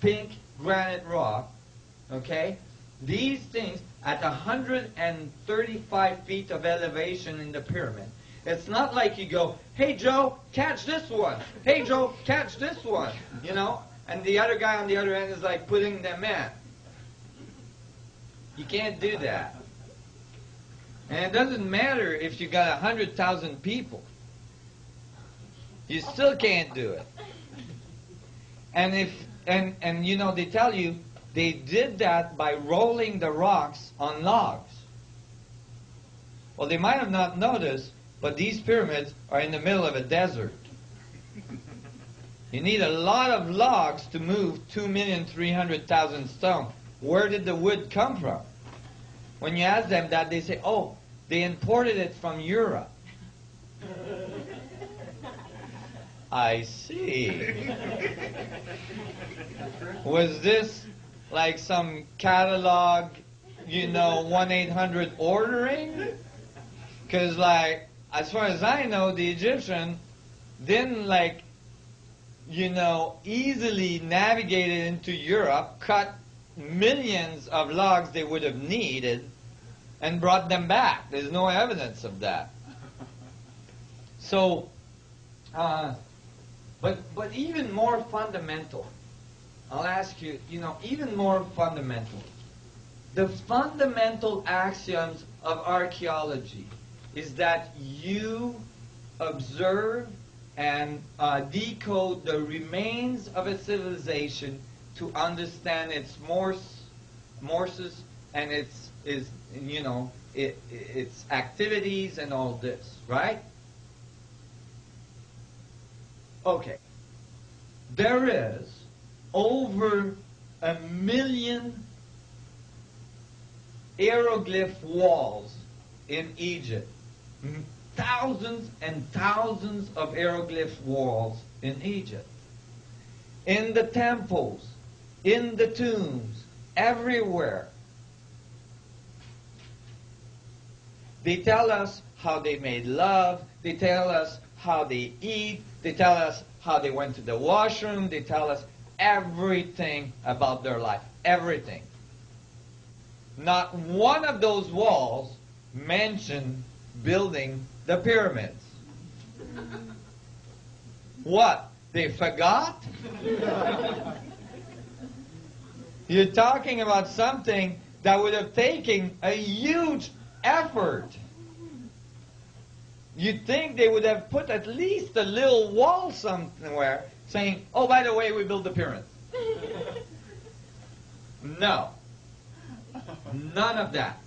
pink granite rock, okay? These things at 135 feet of elevation in the pyramid. It's not like you go, hey Joe, catch this one. Hey Joe, catch this one. You know? And the other guy on the other end is like putting them in. You can't do that. And it doesn't matter if you got 100,000 people. You still can't do it. And you know, they tell you they did that by rolling the rocks on logs. Well, they might have not noticed, but these pyramids are in the middle of a desert. You need a lot of logs to move 2,300,000 stone. Where did the wood come from? When you ask them that, they say, oh, they imported it from Europe. I see. Was this like some catalog, you know, 1-800 ordering? Because, like, as far as I know, the Egyptian didn't, like, you know, easily navigate it into Europe, cut millions of logs they would have needed, and brought them back. There's no evidence of that. So, but even more fundamental, I'll ask you, you know, even more fundamental. The fundamental axioms of archaeology is that you observe and decode the remains of a civilization to understand its morses and its you know, its activities and all this, right? Okay. There is over 1 million hieroglyph walls in Egypt. Thousands and thousands of hieroglyph walls in Egypt. In the temples, in the tombs, everywhere. They tell us how they made love. They tell us how they eat. They tell us how they went to the washroom. They tell us everything about their life. Everything. Not one of those walls mentioned building the pyramids. What? They forgot? You're talking about something that would have taken a huge effort. You'd think they would have put at least a little wall somewhere saying, oh, by the way, we built the pyramids. No. None of that.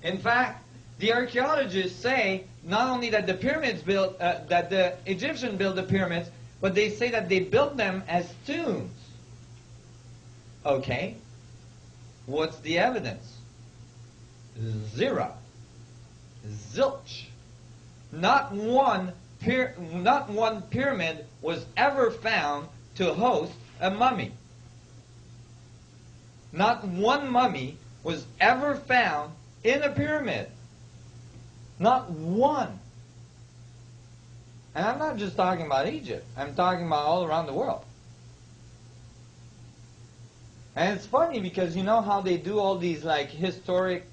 In fact, the archaeologists say not only that the pyramids built, that the Egyptians built the pyramids, but they say that they built them as tombs. Okay. What's the evidence? Zero. Zilch. Not one pyramid was ever found to host a mummy. Not one mummy was ever found in a pyramid. Not one. And I'm not just talking about Egypt. I'm talking about all around the world. And it's funny because you know how they do all these like historic,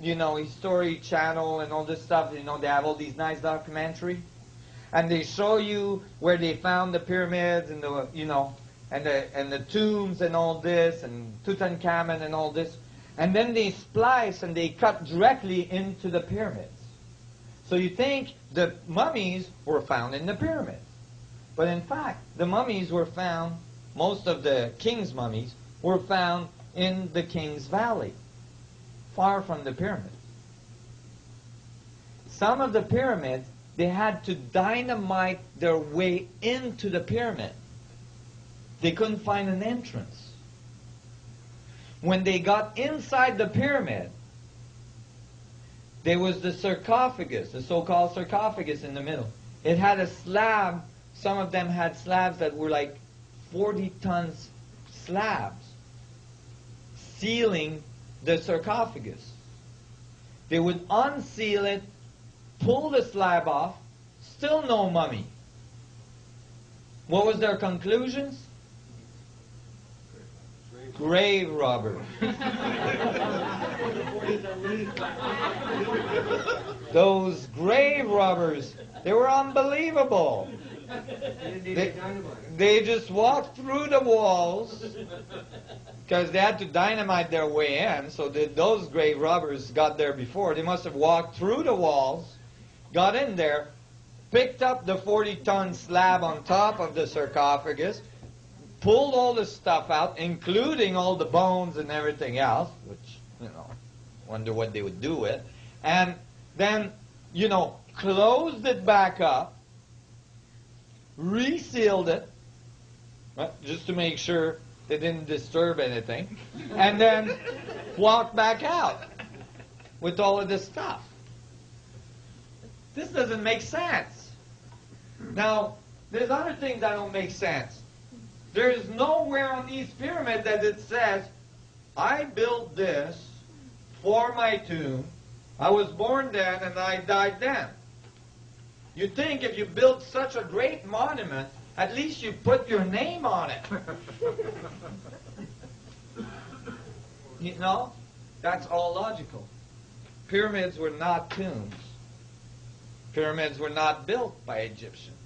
you know, History Channel and all this stuff. You know, they have all these nice documentaries, and they show you where they found the pyramids and the, you know, and the tombs and all this, and Tutankhamun and all this, and then they splice and they cut directly into the pyramids. So you think the mummies were found in the pyramids, but in fact, the mummies were found. Most of the king's mummies were found in the King's Valley, far from the pyramids. Some of the pyramids, they had to dynamite their way into the pyramid. They couldn't find an entrance. When they got inside the pyramid, there was the sarcophagus, the so-called sarcophagus in the middle. It had a slab. Some of them had slabs that were like 40 tons slabs sealing the sarcophagus. They would unseal it, pull the slab off, still no mummy. What was their conclusions? grave robbers. Those grave robbers, they were unbelievable. They just walked through the walls because they had to dynamite their way in. So those grave robbers got there before. They must have walked through the walls, got in there, picked up the 40-ton slab on top of the sarcophagus, pulled all the stuff out, including all the bones and everything else, which, wonder what they would do with, and then, closed it back up, resealed it, just to make sure they didn't disturb anything, and then walked back out with all of this stuff. This doesn't make sense. Now, there's other things that don't make sense. There's nowhere on these pyramids that it says, I built this for my tomb, I was born then and I died then. You'd think if you built such a great monument, at least you put your name on it. That's all logical. Pyramids were not tombs. Pyramids were not built by Egyptians.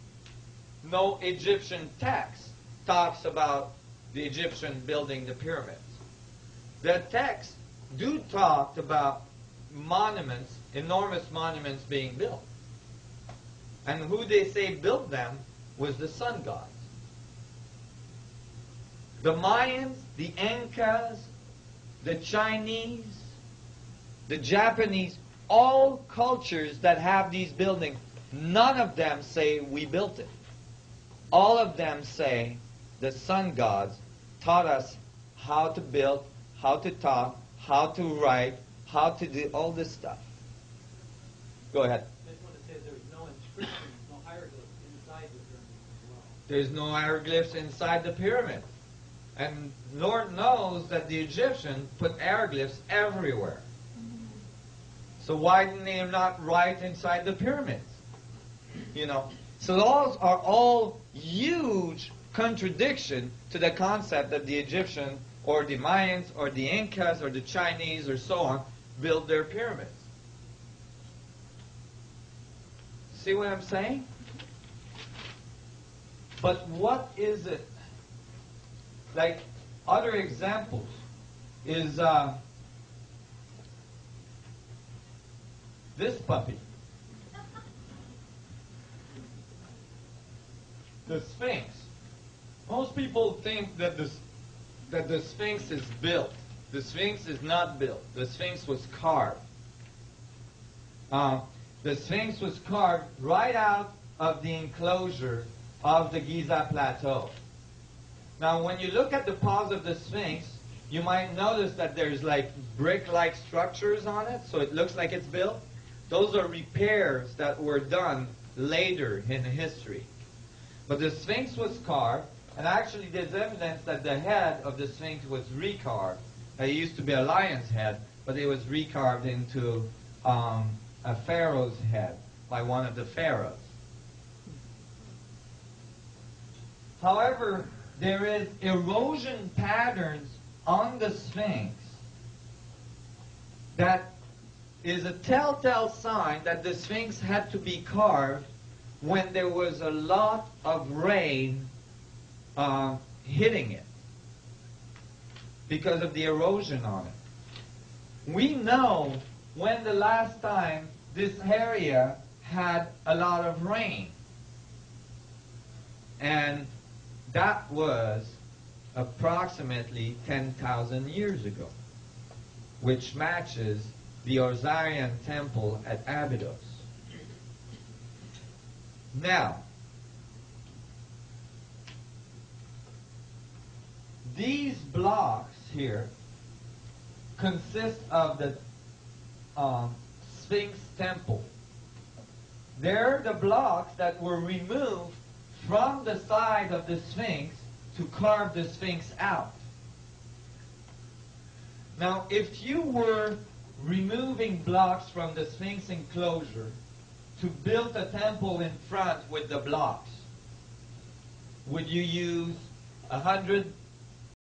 No Egyptian text talks about the Egyptian building the pyramids. The texts do talk about monuments, enormous monuments being built. And who they say built them was the sun gods. The Mayans, the Incas, the Chinese, the Japanese, all cultures that have these buildings, none of them say we built it. All of them say the sun gods taught us how to build, how to talk, how to write, how to do all this stuff. Go ahead. I just want to say there's no inscriptions, no hieroglyphs inside the pyramids as well. There's no hieroglyphs inside the pyramid. And Lord knows that the Egyptians put hieroglyphs everywhere. So why didn't they not write inside the pyramids? So those are all huge contradiction to the concept that the Egyptian or the Mayans or the Incas or the Chinese or so on built their pyramids. See what I'm saying? But what is it? Like other examples is this puppy. The Sphinx. Most people think that the Sphinx is built. The Sphinx is not built. The Sphinx was carved. The Sphinx was carved right out of the enclosure of the Giza Plateau. Now, when you look at the paws of the Sphinx, you might notice that there's like brick-like structures on it, so it looks like it's built. Those are repairs that were done later in history. But the Sphinx was carved, and actually there's evidence that the head of the Sphinx was recarved. It used to be a lion's head, but it was recarved into a pharaoh's head by one of the pharaohs. However, there is erosion patterns on the Sphinx that is a telltale sign that the Sphinx had to be carved when there was a lot of rain hitting it because of the erosion on it. We know when the last time this area had a lot of rain, and that was approximately 10,000 years ago, which matches the Osirian temple at Abydos. Now, these blocks here consist of the Sphinx temple. They're the blocks that were removed from the side of the Sphinx to carve the Sphinx out. Now, if you were removing blocks from the Sphinx enclosure to build a temple in front with the blocks, would you use 100